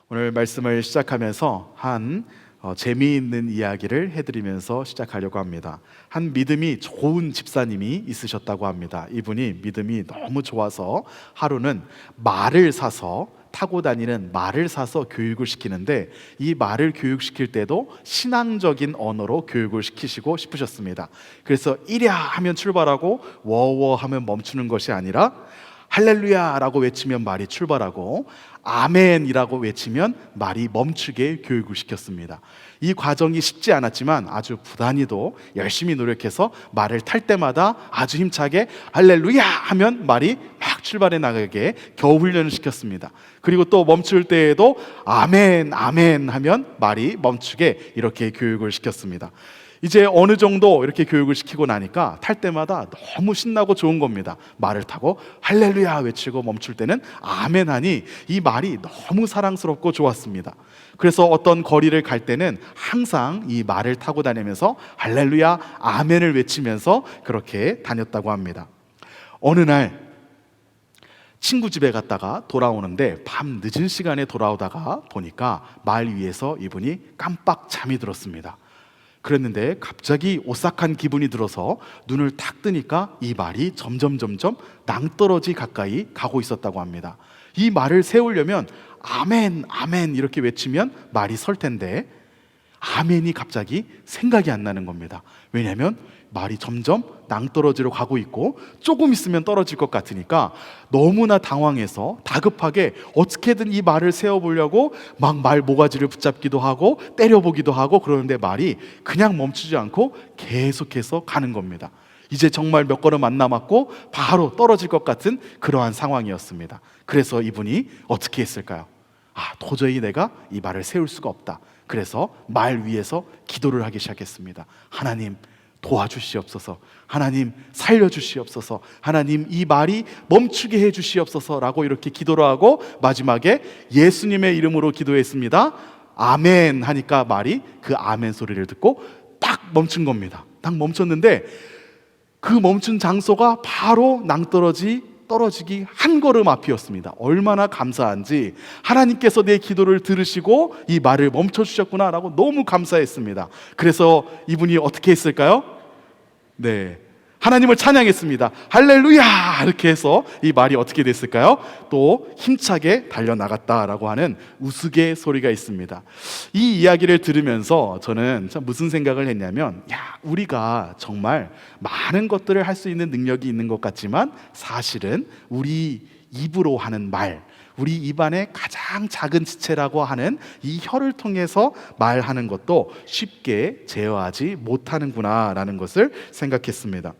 오늘 말씀을 시작하면서 한 재미있는 이야기를 해드리면서 시작하려고 합니다. 한 믿음이 좋은 집사님이 있으셨다고 합니다. 이분이 믿음이 너무 좋아서 하루는 말을 사서 타고 다니는 말을 사서 교육을 시키는데, 이 말을 교육시킬 때도 신앙적인 언어로 교육을 시키시고 싶으셨습니다. 그래서 이랴 하면 출발하고 워워 하면 멈추는 것이 아니라 할렐루야라고 외치면 말이 출발하고 아멘이라고 외치면 말이 멈추게 교육을 시켰습니다. 이 과정이 쉽지 않았지만 아주 부단히도 열심히 노력해서 말을 탈 때마다 아주 힘차게 할렐루야 하면 말이 막 출발해 나가게 겨우 훈련을 시켰습니다. 그리고 또 멈출 때에도 아멘 아멘 하면 말이 멈추게 이렇게 교육을 시켰습니다. 이제 어느 정도 이렇게 교육을 시키고 나니까 탈 때마다 너무 신나고 좋은 겁니다. 말을 타고 할렐루야 외치고 멈출 때는 아멘 하니 이 말이 너무 사랑스럽고 좋았습니다. 그래서 어떤 거리를 갈 때는 항상 이 말을 타고 다니면서 할렐루야 아멘을 외치면서 그렇게 다녔다고 합니다. 어느 날 친구 집에 갔다가 돌아오는데 밤 늦은 시간에 돌아오다가 보니까 말 위에서 이분이 깜빡 잠이 들었습니다. 그랬는데 갑자기 오싹한 기분이 들어서 눈을 탁 뜨니까 이 말이 점점 낭떠러지 가까이 가고 있었다고 합니다. 이 말을 세우려면 아멘 아멘 이렇게 외치면 말이 설 텐데 아멘이 갑자기 생각이 안 나는 겁니다. 왜냐하면 말이 점점 낭떠러지로 가고 있고 조금 있으면 떨어질 것 같으니까 너무나 당황해서 다급하게 어떻게든 이 말을 세워보려고 막 말 모가지를 붙잡기도 하고 때려보기도 하고 그러는데 말이 그냥 멈추지 않고 계속해서 가는 겁니다. 이제 정말 몇 걸음 안 남았고 바로 떨어질 것 같은 그러한 상황이었습니다. 그래서 이분이 어떻게 했을까요? 도저히 내가 이 말을 세울 수가 없다. 그래서 말 위에서 기도를 하기 시작했습니다. 하나님 도와주시옵소서, 하나님 살려주시옵소서, 하나님 이 말이 멈추게 해주시옵소서 라고 이렇게 기도를 하고 마지막에 예수님의 이름으로 기도했습니다. 아멘 하니까 말이 그 아멘 소리를 듣고 딱 멈춘 겁니다. 딱 멈췄는데 그 멈춘 장소가 바로 떨어지기 한 걸음 앞이었습니다. 얼마나 감사한지, 하나님께서 내 기도를 들으시고 이 말을 멈춰주셨구나 라고 너무 감사했습니다. 그래서 이분이 어떻게 했을까요? 하나님을 찬양했습니다. 할렐루야 이렇게 해서 이 말이 어떻게 됐을까요? 또 힘차게 달려나갔다라고 하는 우스갯소리가 있습니다. 이 이야기를 들으면서 저는 참 무슨 생각을 했냐면, 우리가 정말 많은 것들을 할 수 있는 능력이 있는 것 같지만 사실은 우리 입으로 하는 말, 우리 입안의 가장 작은 지체라고 하는 이 혀를 통해서 말하는 것도 쉽게 제어하지 못하는구나 라는 것을 생각했습니다.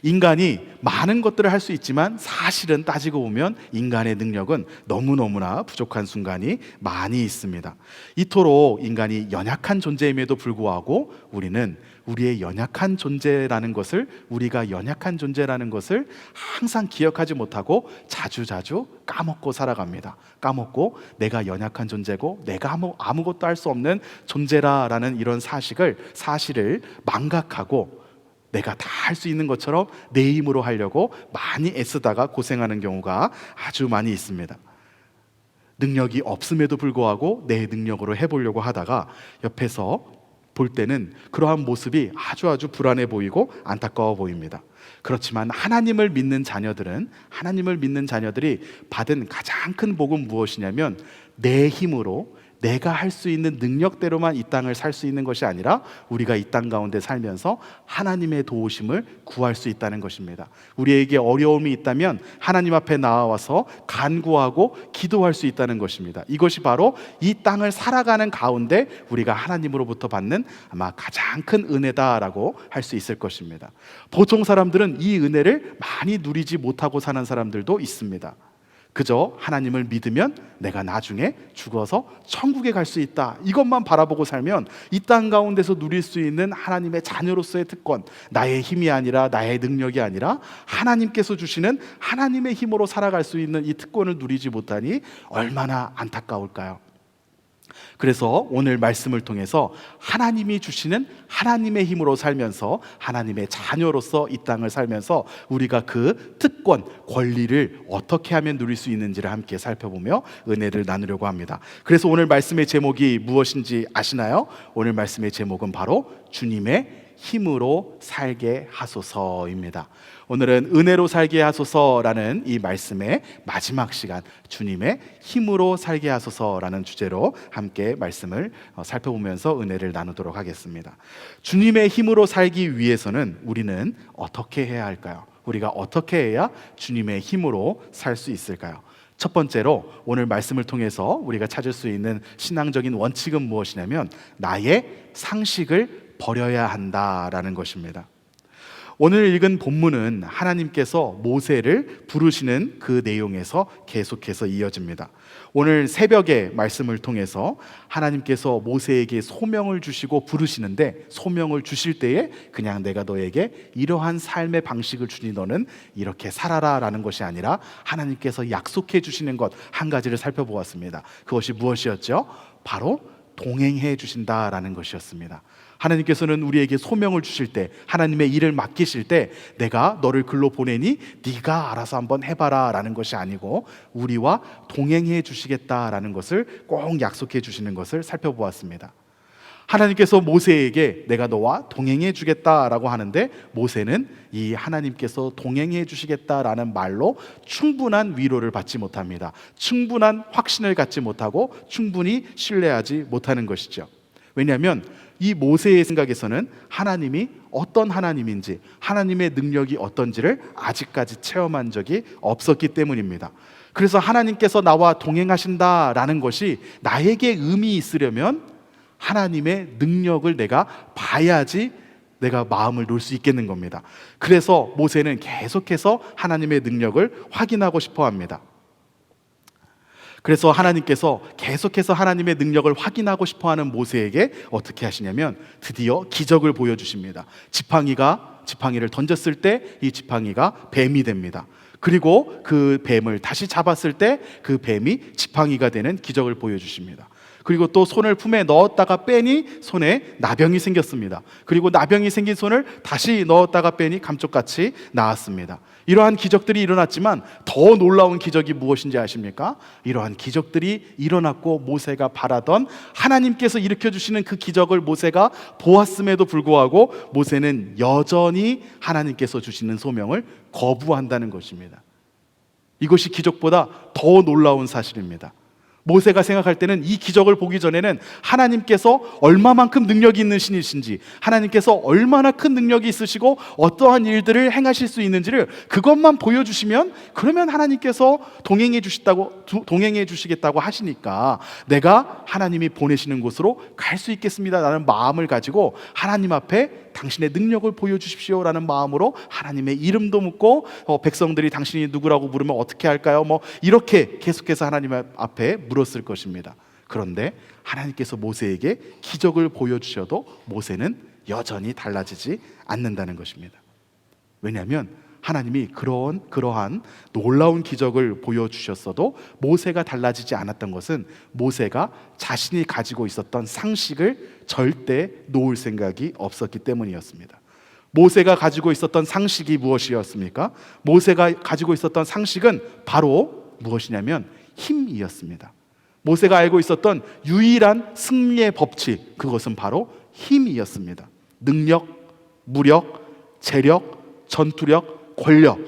인간이 많은 것들을 할 수 있지만 사실은 따지고 보면 인간의 능력은 너무너무나 부족한 순간이 많이 있습니다. 이토록 인간이 연약한 존재임에도 불구하고 우리는 우리의 연약한 존재라는 것을, 우리가 연약한 존재라는 것을 항상 기억하지 못하고 자주자주 까먹고 살아갑니다. 까먹고 내가 연약한 존재고 내가 아무것도 할 수 없는 존재라는 이런 사실을 망각하고 내가 다 할 수 있는 것처럼 내 힘으로 하려고 많이 애쓰다가 고생하는 경우가 아주 많이 있습니다. 능력이 없음에도 불구하고 내 능력으로 해보려고 하다가 옆에서 볼 때는 그러한 모습이 아주 불안해 보이고 안타까워 보입니다. 그렇지만 하나님을 믿는 자녀들이 받은 가장 큰 복은 무엇이냐면, 내 힘으로 내가 할 수 있는 능력대로만 이 땅을 살 수 있는 것이 아니라 우리가 이 땅 가운데 살면서 하나님의 도우심을 구할 수 있다는 것입니다. 우리에게 어려움이 있다면 하나님 앞에 나와서 간구하고 기도할 수 있다는 것입니다. 이것이 바로 이 땅을 살아가는 가운데 우리가 하나님으로부터 받는 아마 가장 큰 은혜다라고 할 수 있을 것입니다. 보통 사람들은 이 은혜를 많이 누리지 못하고 사는 사람들도 있습니다. 그저 하나님을 믿으면 내가 나중에 죽어서 천국에 갈 수 있다, 이것만 바라보고 살면 이 땅 가운데서 누릴 수 있는 하나님의 자녀로서의 특권, 나의 힘이 아니라 나의 능력이 아니라 하나님께서 주시는 하나님의 힘으로 살아갈 수 있는 이 특권을 누리지 못하니 얼마나 안타까울까요? 그래서 오늘 말씀을 통해서 하나님이 주시는 하나님의 힘으로 살면서 하나님의 자녀로서 이 땅을 살면서 우리가 그 특권, 권리를 어떻게 하면 누릴 수 있는지를 함께 살펴보며 은혜를 나누려고 합니다. 그래서 오늘 말씀의 제목이 무엇인지 아시나요? 오늘 말씀의 제목은 바로 주님의 힘으로 살게 하소서입니다. 오늘은 은혜로 살게 하소서라는 이 말씀의 마지막 시간, 주님의 힘으로 살게 하소서라는 주제로 함께 말씀을 살펴보면서 은혜를 나누도록 하겠습니다. 주님의 힘으로 살기 위해서는 우리는 어떻게 해야 할까요? 우리가 어떻게 해야 주님의 힘으로 살 수 있을까요? 첫 번째로 오늘 말씀을 통해서 우리가 찾을 수 있는 신앙적인 원칙은 무엇이냐면 나의 상식을 버려야 한다라는 것입니다. 오늘 읽은 본문은 하나님께서 모세를 부르시는 그 내용에서 계속해서 이어집니다. 오늘 새벽의 말씀을 통해서 하나님께서 모세에게 소명을 주시고 부르시는데, 소명을 주실 때에 그냥 내가 너에게 이러한 삶의 방식을 주니 너는 이렇게 살아라 라는 것이 아니라 하나님께서 약속해 주시는 것 한 가지를 살펴보았습니다. 그것이 무엇이었죠? 바로 동행해 주신다라는 것이었습니다. 하나님께서는 우리에게 소명을 주실 때, 하나님의 일을 맡기실 때 내가 너를 글로 보내니 네가 알아서 한번 해봐라 라는 것이 아니고 우리와 동행해 주시겠다라는 것을 꼭 약속해 주시는 것을 살펴보았습니다. 하나님께서 모세에게 내가 너와 동행해 주겠다라고 하는데, 모세는 이 하나님께서 동행해 주시겠다라는 말로 충분한 위로를 받지 못합니다. 충분한 확신을 갖지 못하고 충분히 신뢰하지 못하는 것이죠. 왜냐하면 이 모세의 생각에서는 하나님이 어떤 하나님인지, 하나님의 능력이 어떤지를 아직까지 체험한 적이 없었기 때문입니다. 그래서 하나님께서 나와 동행하신다라는 것이 나에게 의미 있으려면 하나님의 능력을 내가 봐야지 내가 마음을 놓을 수 있겠는 겁니다. 그래서 모세는 계속해서 하나님의 능력을 확인하고 싶어 합니다. 그래서 하나님께서 계속해서 하나님의 능력을 확인하고 싶어하는 모세에게 어떻게 하시냐면 드디어 기적을 보여주십니다. 지팡이를 던졌을 때 이 지팡이가 뱀이 됩니다. 그리고 그 뱀을 다시 잡았을 때 그 뱀이 지팡이가 되는 기적을 보여주십니다. 그리고 또 손을 품에 넣었다가 빼니 손에 나병이 생겼습니다. 그리고 나병이 생긴 손을 다시 넣었다가 빼니 감쪽같이 나았습니다. 이러한 기적들이 일어났지만 더 놀라운 기적이 무엇인지 아십니까? 이러한 기적들이 일어났고 모세가 바라던 하나님께서 일으켜주시는 그 기적을 모세가 보았음에도 불구하고 모세는 여전히 하나님께서 주시는 소명을 거부한다는 것입니다. 이것이 기적보다 더 놀라운 사실입니다. 모세가 생각할 때는 이 기적을 보기 전에는 하나님께서 얼마만큼 능력이 있는 신이신지, 하나님께서 얼마나 큰 능력이 있으시고 어떠한 일들을 행하실 수 있는지를 그것만 보여주시면, 그러면 하나님께서 동행해 주시겠다고 하시니까 내가 하나님이 보내시는 곳으로 갈 수 있겠습니다 라는 마음을 가지고 하나님 앞에 당신의 능력을 보여주십시오 라는 마음으로 하나님의 이름도 묻고 백성들이 당신이 누구라고 물으면 어떻게 할까요? 이렇게 계속해서 하나님 앞에 물었을 것입니다. 그런데 하나님께서 모세에게 기적을 보여주셔도 모세는 여전히 달라지지 않는다는 것입니다. 왜냐하면 하나님이 그러한 놀라운 기적을 보여주셨어도 모세가 달라지지 않았던 것은 모세가 자신이 가지고 있었던 상식을 절대 놓을 생각이 없었기 때문이었습니다. 모세가 가지고 있었던 상식이 무엇이었습니까? 모세가 가지고 있었던 상식은 바로 무엇이냐면 힘이었습니다. 모세가 알고 있었던 유일한 승리의 법칙, 그것은 바로 힘이었습니다. 능력, 무력, 재력, 전투력, 권력,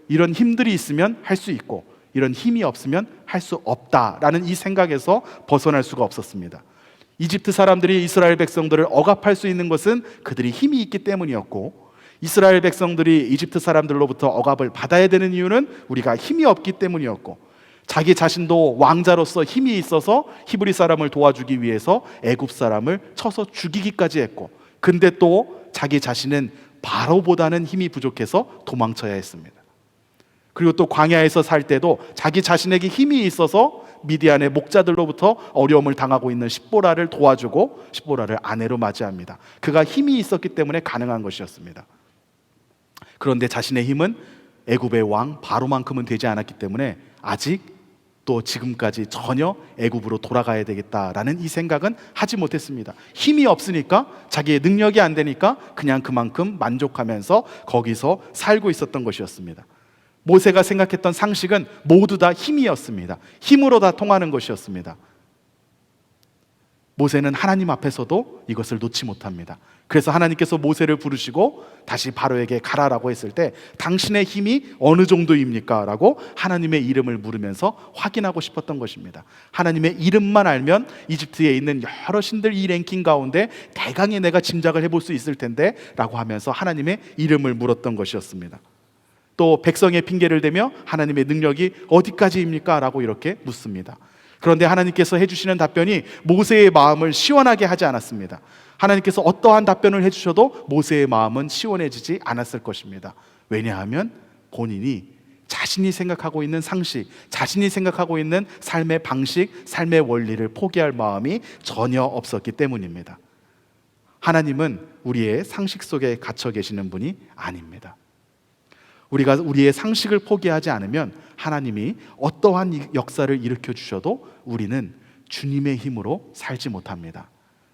이런 힘들이 있으면 할 수 있고 이런 힘이 없으면 할 수 없다라는 이 생각에서 벗어날 수가 없었습니다. 이집트 사람들이 이스라엘 백성들을 억압할 수 있는 것은 그들이 힘이 있기 때문이었고, 이스라엘 백성들이 이집트 사람들로부터 억압을 받아야 되는 이유는 우리가 힘이 없기 때문이었고, 자기 자신도 왕자로서 힘이 있어서 히브리 사람을 도와주기 위해서 애굽 사람을 쳐서 죽이기까지 했고, 근데 또 자기 자신은 바로보다는 힘이 부족해서 도망쳐야 했습니다. 그리고 또 광야에서 살 때도 자기 자신에게 힘이 있어서 미디안의 목자들로부터 어려움을 당하고 있는 십보라를 도와주고 십보라를 아내로 맞이합니다. 그가 힘이 있었기 때문에 가능한 것이었습니다. 그런데 자신의 힘은 애굽의 왕 바로만큼은 되지 않았기 때문에 아직 또 지금까지 전혀 애굽으로 돌아가야 되겠다라는 이 생각은 하지 못했습니다. 힘이 없으니까, 자기의 능력이 안 되니까 그냥 그만큼 만족하면서 거기서 살고 있었던 것이었습니다. 모세가 생각했던 상식은 모두 다 힘이었습니다. 힘으로 다 통하는 것이었습니다. 모세는 하나님 앞에서도 이것을 놓지 못합니다. 그래서 하나님께서 모세를 부르시고 다시 바로에게 가라라고 했을 때 당신의 힘이 어느 정도입니까? 라고 하나님의 이름을 물으면서 확인하고 싶었던 것입니다. 하나님의 이름만 알면 이집트에 있는 여러 신들 이 랭킹 가운데 대강의 내가 짐작을 해볼 수 있을 텐데 라고 하면서 하나님의 이름을 물었던 것이었습니다. 또 백성의 핑계를 대며 하나님의 능력이 어디까지입니까? 라고 이렇게 묻습니다. 그런데 하나님께서 해주시는 답변이 모세의 마음을 시원하게 하지 않았습니다. 하나님께서 어떠한 답변을 해주셔도 모세의 마음은 시원해지지 않았을 것입니다. 왜냐하면 본인이 자신이 생각하고 있는 상식, 자신이 생각하고 있는 삶의 방식, 삶의 원리를 포기할 마음이 전혀 없었기 때문입니다. 하나님은 우리의 상식 속에 갇혀 계시는 분이 아닙니다. 우리가 우리의 상식을 포기하지 않으면 하나님이 어떠한 역사를 일으켜 주셔도 우리는 주님의 힘으로 살지 못합니다.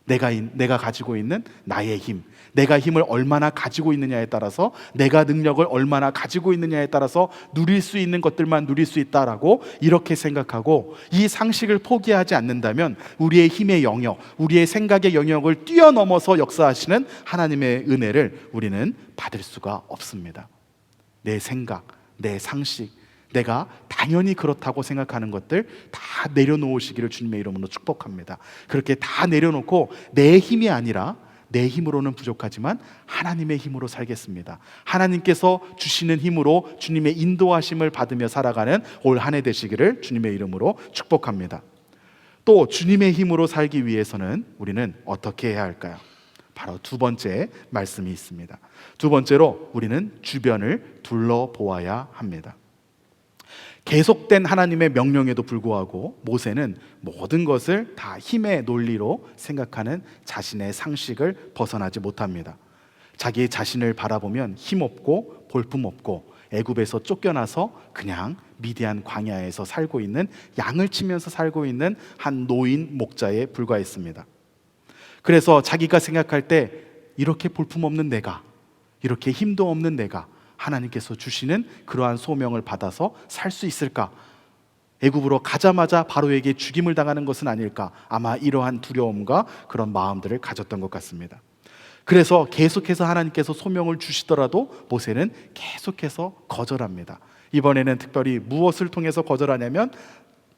내가 가지고 있는 나의 힘, 내가 힘을 얼마나 가지고 있느냐에 따라서, 내가 능력을 얼마나 가지고 있느냐에 따라서 누릴 수 있는 것들만 누릴 수 있다라고 이렇게 생각하고 이 상식을 포기하지 않는다면 우리의 힘의 영역, 우리의 생각의 영역을 뛰어넘어서 역사하시는 하나님의 은혜를 우리는 받을 수가 없습니다. 내 생각, 내 상식, 내가 당연히 그렇다고 생각하는 것들 다 내려놓으시기를 주님의 이름으로 축복합니다. 그렇게 다 내려놓고 내 힘이 아니라 내 힘으로는 부족하지만 하나님의 힘으로 살겠습니다. 하나님께서 주시는 힘으로 주님의 인도하심을 받으며 살아가는 올 한 해 되시기를 주님의 이름으로 축복합니다. 또 주님의 힘으로 살기 위해서는 우리는 어떻게 해야 할까요? 바로 두 번째 말씀이 있습니다. 두 번째로 우리는 주변을 둘러보아야 합니다. 계속된 하나님의 명령에도 불구하고 모세는 모든 것을 다 힘의 논리로 생각하는 자신의 상식을 벗어나지 못합니다. 자기 자신을 바라보면 힘없고 볼품없고 애굽에서 쫓겨나서 그냥 미디안 광야에서 살고 있는, 양을 치면서 살고 있는 한 노인 목자에 불과했습니다. 그래서 자기가 생각할 때 이렇게 볼품없는 내가, 이렇게 힘도 없는 내가 하나님께서 주시는 그러한 소명을 받아서 살 수 있을까? 애굽으로 가자마자 바로에게 죽임을 당하는 것은 아닐까? 아마 이러한 두려움과 그런 마음들을 가졌던 것 같습니다. 그래서 계속해서 하나님께서 소명을 주시더라도 모세는 계속해서 거절합니다. 이번에는 특별히 무엇을 통해서 거절하냐면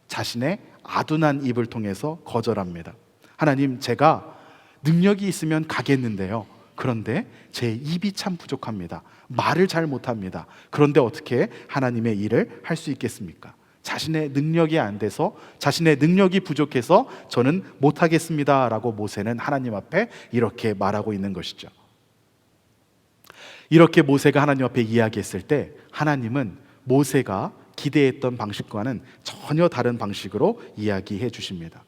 자신의 아둔한 입을 통해서 거절합니다. 하나님, 제가 능력이 있으면 가겠는데요, 그런데 제 입이 참 부족합니다. 말을 잘 못합니다. 그런데 어떻게 하나님의 일을 할 수 있겠습니까? 자신의 능력이 안 돼서, 자신의 능력이 부족해서 저는 못하겠습니다 라고 모세는 하나님 앞에 이렇게 말하고 있는 것이죠. 이렇게 모세가 하나님 앞에 이야기했을 때 하나님은 모세가 기대했던 방식과는 전혀 다른 방식으로 이야기해 주십니다.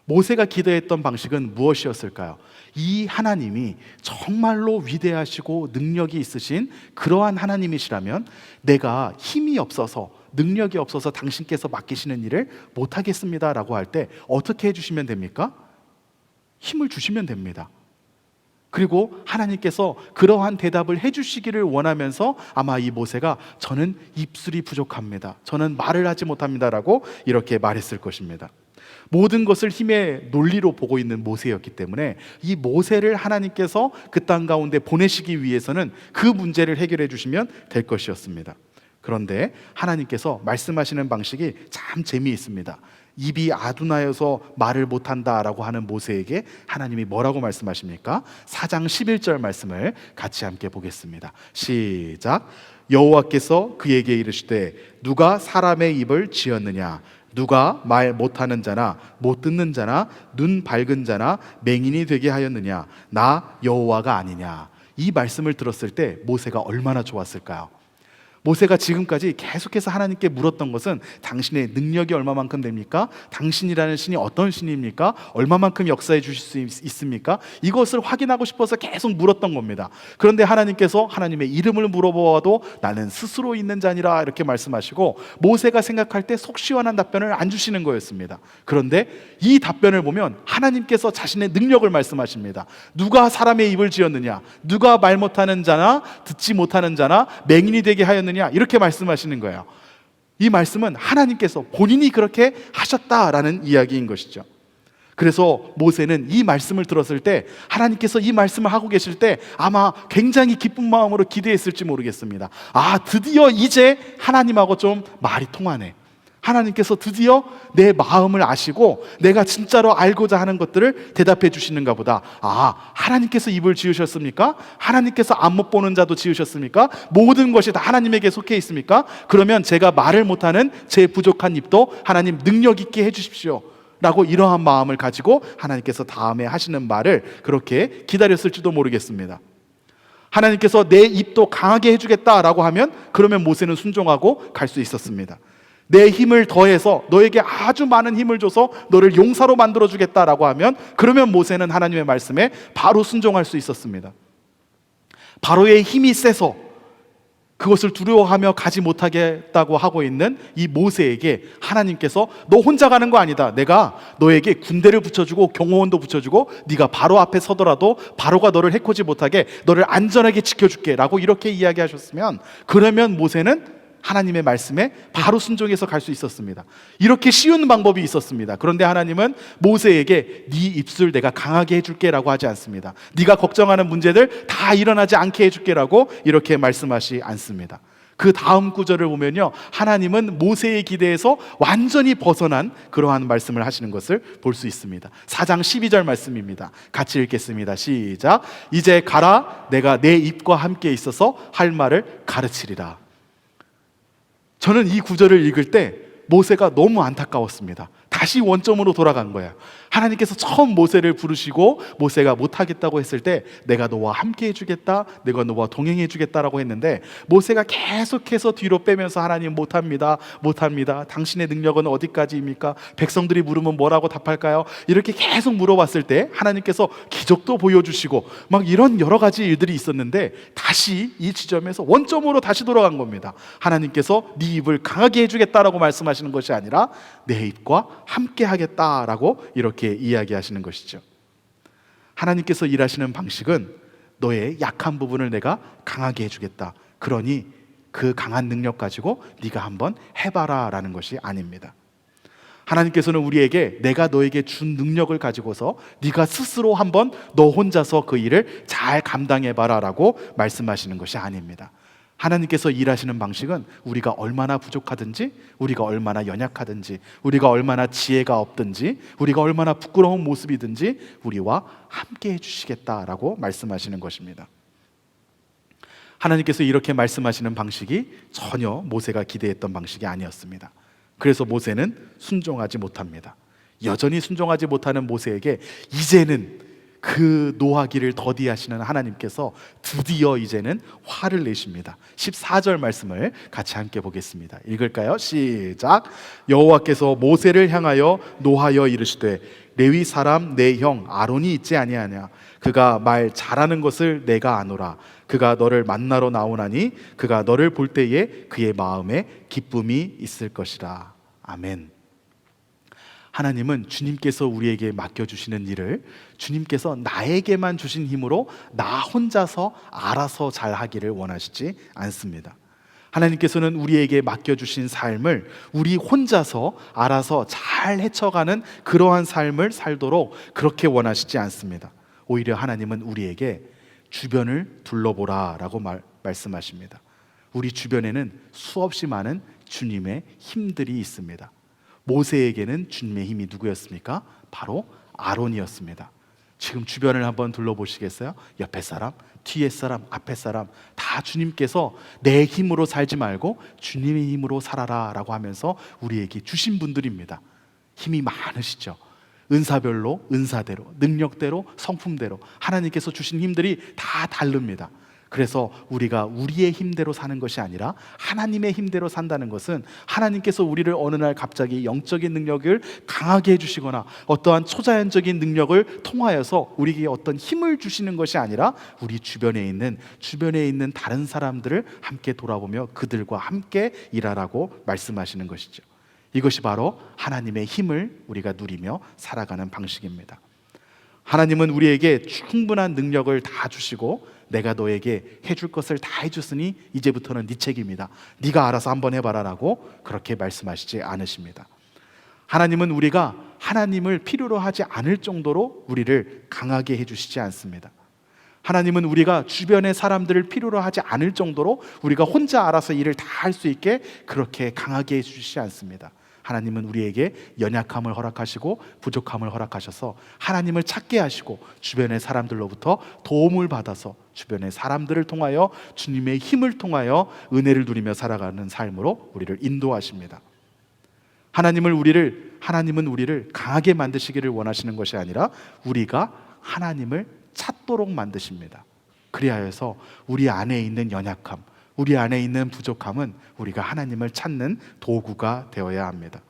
모세가 기대했던 방식은 무엇이었을까요? 이 하나님이 정말로 위대하시고 능력이 있으신 그러한 하나님이시라면 내가 힘이 없어서, 능력이 없어서 당신께서 맡기시는 일을 못하겠습니다 라고 할 때 어떻게 해주시면 됩니까? 힘을 주시면 됩니다. 그리고 하나님께서 그러한 대답을 해주시기를 원하면서 아마 이 모세가 저는 입술이 부족합니다, 저는 말을 하지 못합니다 라고 이렇게 말했을 것입니다. 모든 것을 힘의 논리로 보고 있는 모세였기 때문에 이 모세를 하나님께서 그 땅 가운데 보내시기 위해서는 그 문제를 해결해 주시면 될 것이었습니다. 그런데 하나님께서 말씀하시는 방식이 참 재미있습니다. 입이 아둔하여서 말을 못한다라고 하는 모세에게 하나님이 뭐라고 말씀하십니까? 4장 11절 말씀을 같이 함께 보겠습니다. 시작. 여호와께서 그에게 이르시되 누가 사람의 입을 지었느냐? 누가 말 못하는 자나 못 듣는 자나 눈 밝은 자나 맹인이 되게 하였느냐? 나 여호와가 아니냐? 이 말씀을 들었을 때 모세가 얼마나 좋았을까요? 모세가 지금까지 계속해서 하나님께 물었던 것은 당신의 능력이 얼마만큼 됩니까? 당신이라는 신이 어떤 신입니까? 얼마만큼 역사해 주실 수 있습니까? 이것을 확인하고 싶어서 계속 물었던 겁니다. 그런데 하나님께서 하나님의 이름을 물어보아도 나는 스스로 있는 자니라 이렇게 말씀하시고, 모세가 생각할 때 속 시원한 답변을 안 주시는 거였습니다. 그런데 이 답변을 보면 하나님께서 자신의 능력을 말씀하십니다. 누가 사람의 입을 지었느냐? 누가 말 못하는 자나 듣지 못하는 자나 맹인이 되게 하였느냐? 이렇게 말씀하시는 거예요. 이 말씀은 하나님께서 본인이 그렇게 하셨다라는 이야기인 것이죠. 그래서 모세는 이 말씀을 들었을 때, 하나님께서 이 말씀을 하고 계실 때 아마 굉장히 기쁜 마음으로 기대했을지 모르겠습니다. 아, 드디어 이제 하나님하고 좀 말이 통하네. 하나님께서 드디어 내 마음을 아시고 내가 진짜로 알고자 하는 것들을 대답해 주시는가 보다. 아, 하나님께서 입을 지으셨습니까? 하나님께서 안 못 보는 자도 지으셨습니까? 모든 것이 다 하나님에게 속해 있습니까? 그러면 제가 말을 못하는 제 부족한 입도 하나님 능력 있게 해주십시오 라고 이러한 마음을 가지고 하나님께서 다음에 하시는 말을 그렇게 기다렸을지도 모르겠습니다. 하나님께서 내 입도 강하게 해주겠다라고 하면 그러면 모세는 순종하고 갈 수 있었습니다. 내 힘을 더해서 너에게 아주 많은 힘을 줘서 너를 용사로 만들어주겠다라고 하면 그러면 모세는 하나님의 말씀에 바로 순종할 수 있었습니다. 바로의 힘이 세서 그것을 두려워하며 가지 못하겠다고 하고 있는 이 모세에게 하나님께서 너 혼자 가는 거 아니다. 내가 너에게 군대를 붙여주고 경호원도 붙여주고 네가 바로 앞에 서더라도 바로가 너를 해코지 못하게 너를 안전하게 지켜줄게 라고 이렇게 이야기하셨으면, 그러면 모세는 하나님의 말씀에 바로 순종해서 갈 수 있었습니다. 이렇게 쉬운 방법이 있었습니다. 그런데 하나님은 모세에게 네 입술 내가 강하게 해줄게 라고 하지 않습니다. 네가 걱정하는 문제들 다 일어나지 않게 해줄게 라고 이렇게 말씀하지 않습니다. 그 다음 구절을 보면요, 하나님은 모세의 기대에서 완전히 벗어난 그러한 말씀을 하시는 것을 볼 수 있습니다. 4장 12절 말씀입니다. 같이 읽겠습니다. 시작. 이제 가라. 내가 내 입과 함께 있어서 할 말을 가르치리라. 저는 이 구절을 읽을 때 모세가 너무 안타까웠습니다. 다시 원점으로 돌아간 거예요. 하나님께서 처음 모세를 부르시고 모세가 못하겠다고 했을 때 내가 너와 함께 해주겠다, 내가 너와 동행해 주겠다라고 했는데 모세가 계속해서 뒤로 빼면서 하나님 못합니다, 못합니다, 당신의 능력은 어디까지입니까? 백성들이 물으면 뭐라고 답할까요? 이렇게 계속 물어봤을 때 하나님께서 기적도 보여주시고 막 이런 여러 가지 일들이 있었는데 다시 이 지점에서 원점으로 다시 돌아간 겁니다. 하나님께서 네 입을 강하게 해주겠다라고 말씀하시는 것이 아니라 내 입과 함께 하겠다라고 이렇게 이야기하시는 것이죠. 하나님께서 일하시는 방식은 너의 약한 부분을 내가 강하게 해주겠다, 그러니 그 강한 능력 가지고 네가 한번 해봐라 라는 것이 아닙니다. 하나님께서는 우리에게 내가 너에게 준 능력을 가지고서 네가 스스로 한번 너 혼자서 그 일을 잘 감당해봐라 라고 말씀하시는 것이 아닙니다. 하나님께서 일하시는 방식은 우리가 얼마나 부족하든지, 우리가 얼마나 연약하든지, 우리가 얼마나 지혜가 없든지, 우리가 얼마나 부끄러운 모습이든지 우리와 함께 해주시겠다라고 말씀하시는 것입니다. 하나님께서 이렇게 말씀하시는 방식이 전혀 모세가 기대했던 방식이 아니었습니다. 그래서 모세는 순종하지 못합니다. 여전히 순종하지 못하는 모세에게 이제는 그 노하기를 더디하시는 하나님께서 드디어 이제는 화를 내십니다. 14절 말씀을 같이 함께 보겠습니다. 읽을까요? 시작. 여호와께서 모세를 향하여 노하여 이르시되 레위 사람 내 형 아론이 있지 아니하냐? 그가 말 잘하는 것을 내가 아노라. 그가 너를 만나러 나오나니 그가 너를 볼 때에 그의 마음에 기쁨이 있을 것이라. 아멘. 하나님은 주님께서 우리에게 맡겨주시는 일을 주님께서 나에게만 주신 힘으로 나 혼자서 알아서 잘하기를 원하시지 않습니다. 하나님께서는 우리에게 맡겨주신 삶을 우리 혼자서 알아서 잘 헤쳐가는 그러한 삶을 살도록 그렇게 원하시지 않습니다. 오히려 하나님은 우리에게 주변을 둘러보라 라고 말씀하십니다. 우리 주변에는 수없이 많은 주님의 힘들이 있습니다. 모세에게는 주님의 힘이 누구였습니까? 바로 아론이었습니다. 지금 주변을 한번 둘러보시겠어요? 옆에 사람, 뒤에 사람, 앞에 사람 다 주님께서 내 힘으로 살지 말고 주님의 힘으로 살아라 라고 하면서 우리에게 주신 분들입니다. 힘이 많으시죠. 은사별로, 은사대로, 능력대로, 성품대로 하나님께서 주신 힘들이 다 다릅니다. 그래서 우리가 우리의 힘대로 사는 것이 아니라 하나님의 힘대로 산다는 것은, 하나님께서 우리를 어느 날 갑자기 영적인 능력을 강하게 해주시거나 어떠한 초자연적인 능력을 통하여서 우리에게 어떤 힘을 주시는 것이 아니라 우리 주변에 있는 다른 사람들을 함께 돌아보며 그들과 함께 일하라고 말씀하시는 것이죠. 이것이 바로 하나님의 힘을 우리가 누리며 살아가는 방식입니다. 하나님은 우리에게 충분한 능력을 다 주시고, 내가 너에게 해줄 것을 다 해줬으니 이제부터는 네 책임이다, 네가 알아서 한번 해봐라 라고 그렇게 말씀하시지 않으십니다. 하나님은 우리가 하나님을 필요로 하지 않을 정도로 우리를 강하게 해주시지 않습니다. 하나님은 우리가 주변의 사람들을 필요로 하지 않을 정도로 우리가 혼자 알아서 일을 다 할 수 있게 그렇게 강하게 해주시지 않습니다. 하나님은 우리에게 연약함을 허락하시고 부족함을 허락하셔서 하나님을 찾게 하시고, 주변의 사람들로부터 도움을 받아서 주변의 사람들을 통하여 주님의 힘을 통하여 은혜를 누리며 살아가는 삶으로 우리를 인도하십니다. 하나님은 우리를 강하게 만드시기를 원하시는 것이 아니라 우리가 하나님을 찾도록 만드십니다. 그리하여서 우리 안에 있는 연약함, 우리 안에 있는 부족함은 우리가 하나님을 찾는 도구가 되어야 합니다.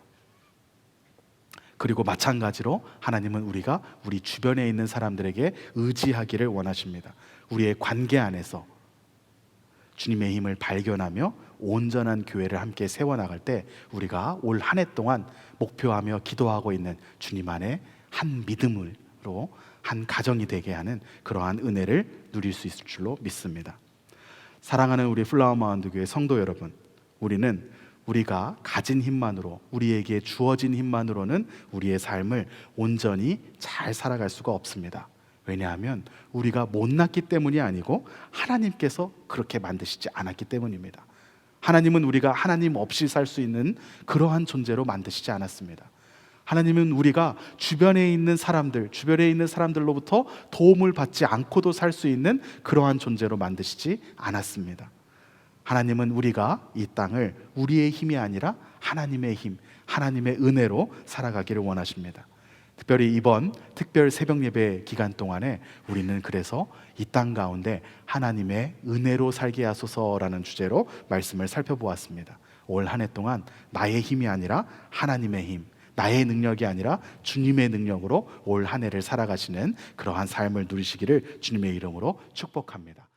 그리고 마찬가지로 하나님은 우리가 우리 주변에 있는 사람들에게 의지하기를 원하십니다. 우리의 관계 안에서 주님의 힘을 발견하며 온전한 교회를 함께 세워나갈 때 우리가 올 한 해 동안 목표하며 기도하고 있는 주님 안에 한 믿음으로 한 가정이 되게 하는 그러한 은혜를 누릴 수 있을 줄로 믿습니다. 사랑하는 우리 플라워 마운드 교회 성도 여러분, 우리가 가진 힘만으로, 우리에게 주어진 힘만으로는 우리의 삶을 온전히 잘 살아갈 수가 없습니다. 왜냐하면 우리가 못났기 때문이 아니고 하나님께서 그렇게 만드시지 않았기 때문입니다. 하나님은 우리가 하나님 없이 살 수 있는 그러한 존재로 만드시지 않았습니다. 하나님은 우리가 주변에 있는 사람들로부터 도움을 받지 않고도 살 수 있는 그러한 존재로 만드시지 않았습니다. 하나님은 우리가 이 땅을 우리의 힘이 아니라 하나님의 힘, 하나님의 은혜로 살아가기를 원하십니다. 특별히 이번 특별 새벽 예배 기간 동안에 우리는 그래서 이 땅 가운데 하나님의 은혜로 살게 하소서라는 주제로 말씀을 살펴보았습니다. 올 한 해 동안 나의 힘이 아니라 하나님의 힘, 나의 능력이 아니라 주님의 능력으로 올 한 해를 살아가시는 그러한 삶을 누리시기를 주님의 이름으로 축복합니다.